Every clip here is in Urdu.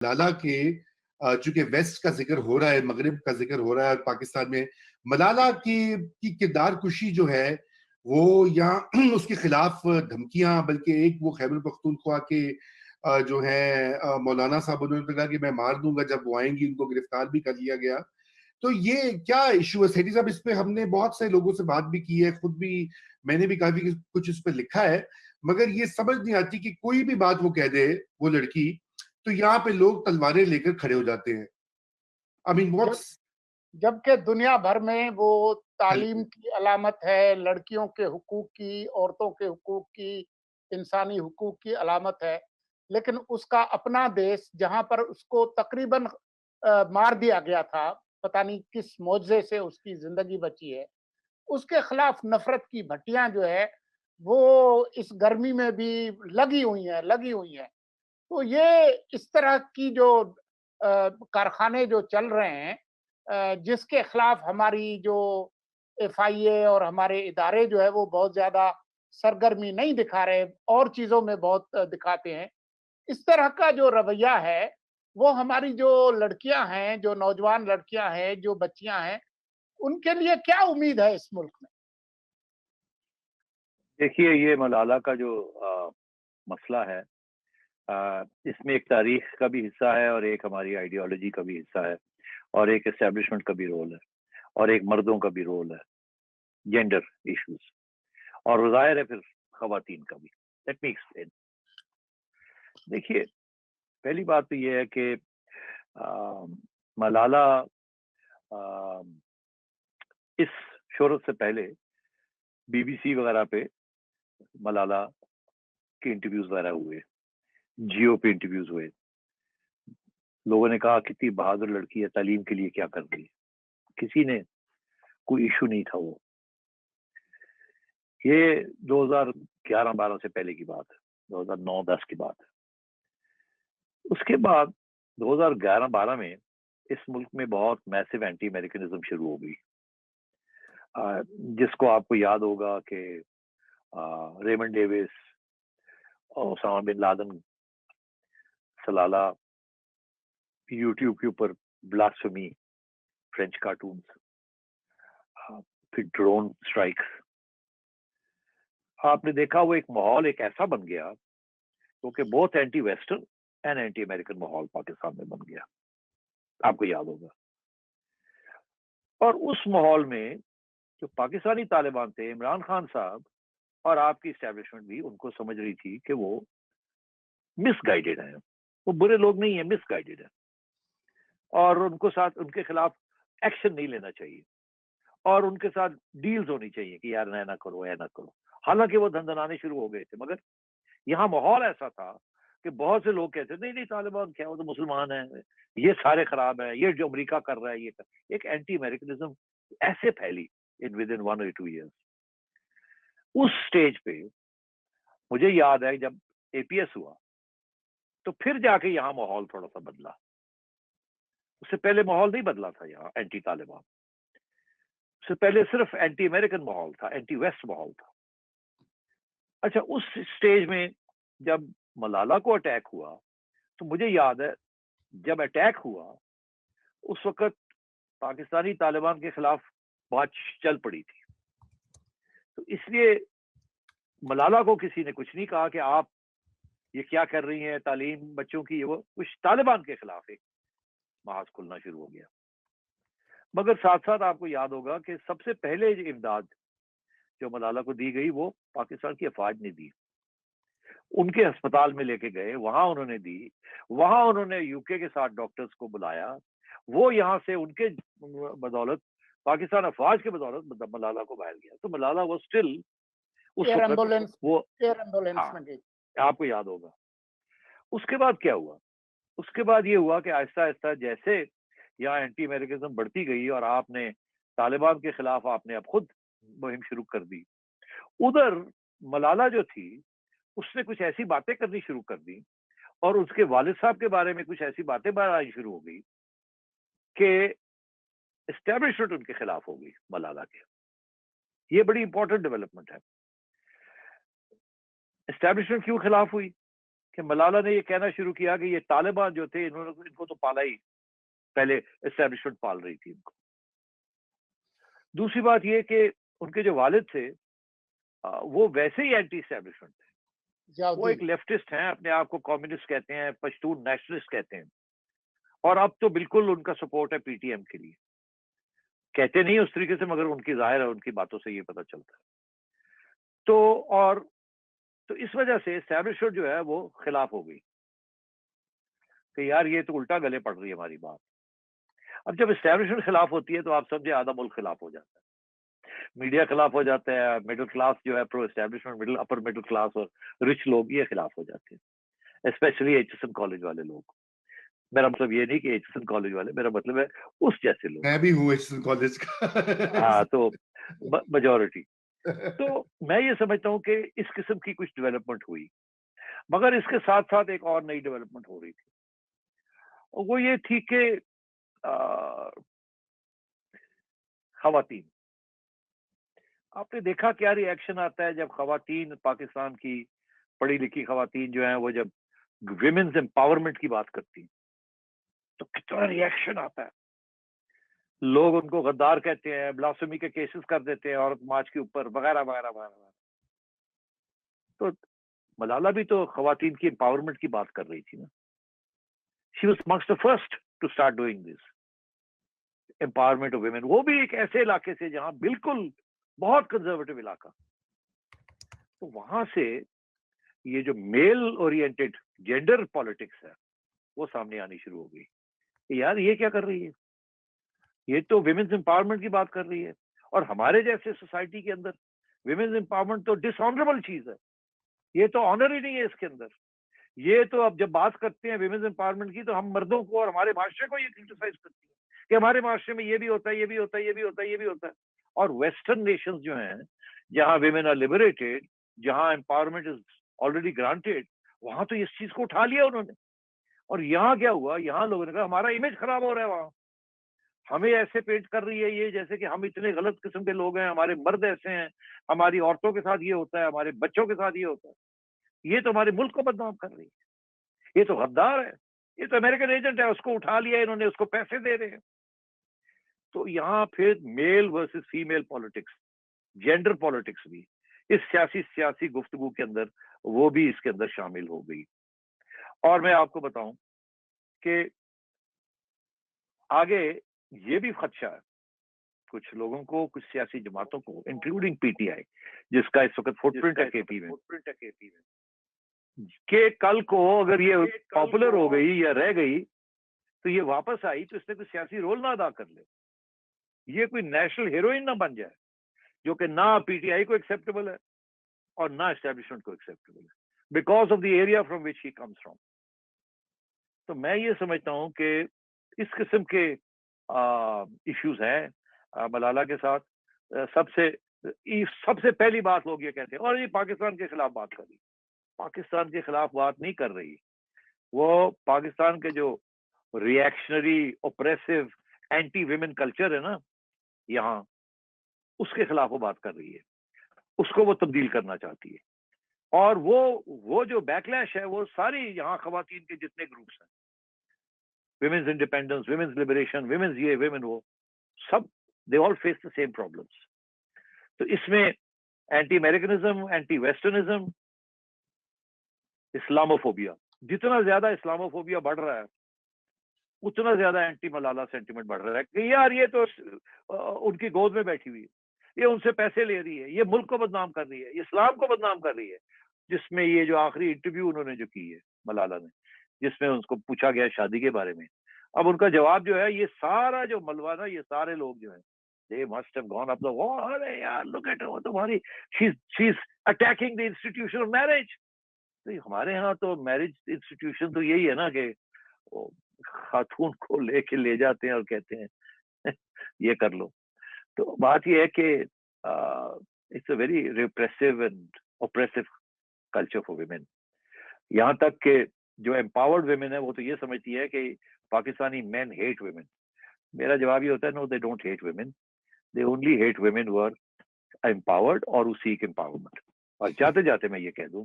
ملالہ کے چونکہ ویسٹ کا ذکر ہو رہا ہے، مغرب کا ذکر ہو رہا ہے پاکستان میں، ملالہ کی کردار کشی جو ہے وہ یا اس کے خلاف دھمکیاں، بلکہ ایک وہ خیبر پختونخوا کے جو ہے مولانا صاحب انہوں نے کہا کہ میں مار دوں گا جب وہ آئیں گی، ان کو گرفتار بھی کر لیا گیا. تو یہ کیا ایشو ہے سیٹھی صاحب؟ اس پہ ہم نے بہت سے لوگوں سے بات بھی کی ہے، خود بھی میں نے بھی کافی کچھ اس پہ لکھا ہے، مگر یہ سمجھ نہیں آتی کہ کوئی بھی بات وہ کہہ دے وہ لڑکی تو یہاں پہ لوگ تلواریں لے کر کھڑے ہو جاتے ہیں. I mean, جبکہ دنیا بھر میں وہ تعلیم کی علامت ہے، لڑکیوں کے حقوق کی، عورتوں کے حقوق کی، انسانی حقوق کی علامت ہے، لیکن اس کا اپنا دیش جہاں پر اس کو تقریباً مار دیا گیا تھا، پتہ نہیں کس معجزے سے اس کی زندگی بچی ہے، اس کے خلاف نفرت کی بھٹیاں جو ہے وہ اس گرمی میں بھی لگی ہوئی ہیں. تو یہ اس طرح کی جو کارخانے جو چل رہے ہیں، جس کے خلاف ہماری جو ایف آئی اے اور ہمارے ادارے جو ہے وہ بہت زیادہ سرگرمی نہیں دکھا رہے، اور چیزوں میں بہت دکھاتے ہیں، اس طرح کا جو رویہ ہے وہ ہماری جو لڑکیاں ہیں، جو نوجوان لڑکیاں ہیں، جو بچیاں ہیں، ان کے لیے کیا امید ہے اس ملک میں؟ دیکھیے، یہ ملالہ کا جو مسئلہ ہے، اس میں ایک تاریخ کا بھی حصہ ہے اور ایک ہماری آئیڈیالوجی کا بھی حصہ ہے، اور ایک اسٹیبلشمنٹ کا بھی رول ہے، اور ایک مردوں کا بھی رول ہے، جینڈر ایشوز، اور ظاہر ہے پھر خواتین کا بھی. Let me explain. دیکھیے، پہلی بات تو یہ ہے کہ ملالہ اس شہرت سے پہلے بی بی سی وغیرہ پہ ملالہ کے انٹرویوز وغیرہ ہوئے، جیو پہ انٹرویوز ہوئے، لوگوں نے کہا کتنی بہادر لڑکی ہے، تعلیم کے لیے کیا کر رہی ہے، کسی نے کوئی ایشو نہیں تھا. وہ یہ 2011-12 سے پہلے کی بات ہے، 2009-10 کی بات ہے. اس کے بعد 2011-12 میں اس ملک میں بہت میسو اینٹی امریکنزم شروع ہو گئی، جس کو آپ کو یاد ہوگا کہ Raymond Davis, Osama bin Laden, Salala, YouTube کے اوپر بلاسفیمی، فرینچ کارٹونز، پھر ڈرون سٹرائکس. آپ نے دیکھا وہ ایک ماحول ایک ایسا بن گیا کیونکہ بہت anti western and anti American ماحول پاکستان میں بن گیا، آپ کو یاد ہوگا. اور اس ماحول میں جو پاکستانی طالبان تھے، عمران خان صاحب اور آپ کی اسٹیبلشمنٹ بھی ان کو سمجھ رہی تھی کہ وہ مس گائیڈڈ ہیں، وہ برے لوگ نہیں ہیں، مس گائیڈڈ ہیں، اور ان کو ساتھ ان کے خلاف ایکشن نہیں لینا چاہیے، اور ان کے ساتھ ڈیلز ہونی چاہیے کہ یار نہ کرو، نہ کرو. حالانکہ وہ دھندنانے شروع ہو گئے تھے، مگر یہاں ماحول ایسا تھا کہ بہت سے لوگ کہتے نہیں طالبان کیا، وہ تو مسلمان ہیں، یہ سارے خراب ہیں، یہ جو امریکہ کر رہا ہے یہ ایک اینٹی امریکنزم ایسے پھیلی ود ان 1 or 2 years. اس سٹیج پہ مجھے یاد ہے جب اے پی ایس ہوا تو پھر جا کے یہاں ماحول تھوڑا سا بدلا. اس سے پہلے ماحول نہیں بدلا تھا یہاں اینٹی طالبان، اس سے پہلے صرف اینٹی امریکن ماحول تھا، اینٹی ویسٹ ماحول تھا. اچھا، اس سٹیج میں جب ملالہ کو اٹیک ہوا تو مجھے یاد ہے جب اٹیک ہوا اس وقت پاکستانی طالبان کے خلاف بات چل پڑی تھی. تو اس لیے ملالہ کو کسی نے کچھ نہیں کہا کہ آپ یہ کیا کر رہی ہیں تعلیم بچوں کی، وہ کچھ طالبان کے خلاف ایک محاذ کھلنا شروع ہو گیا. مگر ساتھ ساتھ آپ کو یاد ہوگا کہ سب سے پہلے جو امداد جو ملالہ کو دی گئی وہ پاکستان کی افواج نے دی. ان کے ہسپتال میں لے کے گئے، وہاں انہوں نے دی، وہاں انہوں نے یو کے ساتھ ڈاکٹرز کو بلایا، وہ یہاں سے ان کے بدولت، پاکستان افواج کے بدولت ملالہ کو باہر گیا. تو ملالہ وہ اسٹل اس وقت وہ آپ کو یاد ہوگا. اس کے بعد کیا ہوا؟ اس کے بعد یہ ہوا کہ آہستہ آہستہ جیسے یہاں اینٹی امریکنزم بڑھتی گئی اور آپ نے طالبان کے خلاف آپ نے اب خود مہم شروع کر دی، ادھر ملالہ جو تھی اس نے کچھ ایسی باتیں کرنی شروع کر دی اور اس کے والد صاحب کے بارے میں کچھ ایسی باتیں باہر آنی شروع ہو گئی کہ اسٹیبلشمنٹ ان کے خلاف ہو گئی ملالہ کے. یہ بڑی امپورٹنٹ ڈیولپمنٹ ہے. اسٹیبلشمنٹ کیوں خلاف ہوئی؟ کہ ملالہ نے یہ کہنا شروع کیا کہ یہ طالبان جو تھے ان کو تو پالا ہی، پہلے اسٹیبلشمنٹ پال رہی تھی ان کو۔ دوسری بات یہ کہ ان کے جو والد تھے وہ ویسے ہی اینٹی اسٹیبلشمنٹ تھے، وہ ایک لیفٹسٹ ہیں، اپنے آپ کو کمیونسٹ کہتے ہیں، پشتون نیشنلسٹ کہتے ہیں، اور اب تو بالکل ان کا سپورٹ ہے پی ٹی ایم کے لیے، کہتے نہیں اس طریقے سے مگر ان کی ظاہر ہے، ان کی باتوں سے یہ پتہ چلتا ہے۔ تو اس وجہ سے اسٹیبلشمنٹ جو ہے وہ خلاف ہو گئی کہ یار یہ تو الٹا گلے پڑ رہی ہے ہماری بات۔ اب جب اسٹیبلشمنٹ خلاف ہوتی ہے تو آپ سمجھے آدھا ملک خلاف ہو جاتا ہے، میڈیا خلاف ہو جاتا ہے، مڈل کلاس جو ہے pro establishment, upper middle class اور رچ لوگ یہ خلاف ہو جاتے ہیں، specially H S N college والے لوگ۔ میرا مطلب یہ نہیں کہ ایچ ایس این کالج والے، میرا مطلب ہے اس جیسے لوگ، میں بھی ہوں ایچ ایس این کالج کا، ہاں، تو میجورٹی۔ تو میں یہ سمجھتا ہوں کہ اس قسم کی کچھ ڈیولپمنٹ ہوئی، مگر اس کے ساتھ ساتھ ایک اور نئی ڈیولپمنٹ ہو رہی تھی، وہ یہ تھی کہ خواتین، آپ نے دیکھا کیا ری ایکشن آتا ہے جب خواتین، پاکستان کی پڑھی لکھی خواتین جو ہیں وہ جب ویمنز امپاورمنٹ کی بات کرتی ہیں تو کتنا ری ایکشن آتا ہے، لوگ ان کو غدار کہتے ہیں، بلاسفیمی کے کیسز کر دیتے ہیں عورت مارچ کے اوپر وغیرہ وغیرہ وغیرہ۔ تو ملالہ بھی تو خواتین کی امپاورمنٹ کی بات کر رہی تھی نا، she was amongst the first to start doing this empowerment of women، وہ بھی ایک ایسے علاقے سے جہاں بالکل بہت کنزرویٹو علاقہ، تو وہاں سے یہ جو میل اورینٹڈ جینڈر پالیٹکس ہے وہ سامنے آنی شروع ہو گئی کہ یار یہ کیا کر رہی ہے، یہ تو ویمنز امپاورمنٹ کی بات کر رہی ہے، اور ہمارے جیسے سوسائٹی کے اندر ویمنز امپاورمنٹ تو ڈس آنریبل چیز ہے، یہ تو آنر ہی نہیں ہے اس کے اندر۔ یہ تو اب جب بات کرتے ہیں ویمنز امپاورمنٹ کی تو ہم مردوں کو اور ہمارے معاشرے کو یہ کرٹیسائز کرتی ہیں کہ ہمارے معاشرے میں یہ بھی ہوتا ہے، یہ بھی ہوتا ہے، یہ بھی ہوتا ہے، یہ بھی ہوتا ہے۔ اور ویسٹرن نیشنز جو ہیں جہاں ویمن آر لبریٹڈ، جہاں امپاورمنٹ از آلریڈی گرانٹیڈ، وہاں تو اس چیز کو اٹھا لیا انہوں نے، اور یہاں کیا ہوا، یہاں لوگوں نے کہا ہمارا امیج خراب ہو رہا ہے، وہاں ہمیں ایسے پینٹ کر رہی ہے یہ جیسے کہ ہم اتنے غلط قسم کے لوگ ہیں، ہمارے مرد ایسے ہیں، ہماری عورتوں کے ساتھ یہ ہوتا ہے، ہمارے بچوں کے ساتھ یہ ہوتا ہے، یہ تو ہمارے ملک کو بدنام کر رہی ہے، یہ تو غدار ہے، یہ تو امریکن ایجنٹ ہے، اس کو اٹھا لیا انہوں نے، اس کو پیسے دے رہے ہیں۔ تو یہاں پھر male versus female politics, gender politics بھی اس سیاسی گفتگو کے اندر وہ بھی اس کے اندر شامل ہو گئی۔ اور میں آپ کو بتاؤں کہ آگے یہ بھی خدشہ ہے کچھ لوگوں کو، کچھ سیاسی جماعتوں کو، انکلوڈنگ پی ٹی آئی جس کا اس وقت فٹ پرنٹ ہے کے پی میں، کہ کل کو اگر یہ پاپولر ہو گئی یا رہ گئی تو یہ واپس آئی تو اس نے کوئی سیاسی رول نہ ادا کر لے، یہ کوئی نیشنل ہیروئن نہ بن جائے، جو کہ نہ پی ٹی آئی کو ایکسیپٹیبل ہے اور نہ اسٹیبلشمنٹ کو ایکسیپٹیبل ہے، because of the area from which he comes from. تو میں یہ سمجھتا ہوں کہ اس قسم کے ایشوز ہیں ملالہ کے ساتھ۔ سب سے پہلی بات لوگ یہ کہتے ہیں، اور یہ پاکستان کے خلاف بات کر رہی، پاکستان کے خلاف بات نہیں کر رہی، وہ پاکستان کے جو ری ایکشنری اوپریسو اینٹی ویمن کلچر ہے نا یہاں، اس کے خلاف وہ بات کر رہی ہے، اس کو وہ تبدیل کرنا چاہتی ہے، اور وہ جو بیک لیش ہے وہ ساری یہاں خواتین کے جتنے گروپس ہیں، women's independence, women's liberation, women's یہ، ویمن وہ، سب دے آل فیس دا سیم پرابلمس۔ تو اس میں اینٹی امیریکنزم، اینٹی ویسٹرنزم، اسلاموفوبیا، جتنا زیادہ اسلاموفوبیا بڑھ رہا ہے اتنا زیادہ اینٹی ملالہ سینٹیمنٹ بڑھ رہا ہے کہ یار یہ تو ان کی گود میں بیٹھی ہوئی ہے، یہ ان سے پیسے لے رہی ہے، یہ ملک کو بدنام کر رہی ہے، یہ اسلام کو بدنام کر رہی ہے۔ جس میں یہ جو آخری انٹرویو انہوں نے جو کی ہے ملالہ نے، جس میں ان کو پوچھا گیا شادی کے بارے میں، اب ان کا جواب جو ہے، یہ سارا جو ملوا نا، یہ سارے لوگ جو ہیں they must have gone up the wall، ارے یار look at her، تمہاری she's attacking the institution of marriage۔ تو ہمارے ہاں تو میرج انسٹیٹیوشن تو یہی ہے نا کہ خاتون کو لے کے لے جاتے ہیں اور کہتے ہیں یہ کر لو۔ تو بات یہ ہے کہ it's a very repressive and oppressive culture for women, یہاں تک کہ جو امپاورڈ ویمن ہے وہ تو یہ سمجھتی ہے کہ پاکستانی مین ہیٹ ویمن۔ میرا جواب یہ ہوتا ہے no they don't hate women, they only hate women who are empowered اور ہو سیک امپاورمنٹ۔ اور جاتے جاتے میں یہ کہہ دوں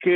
کہ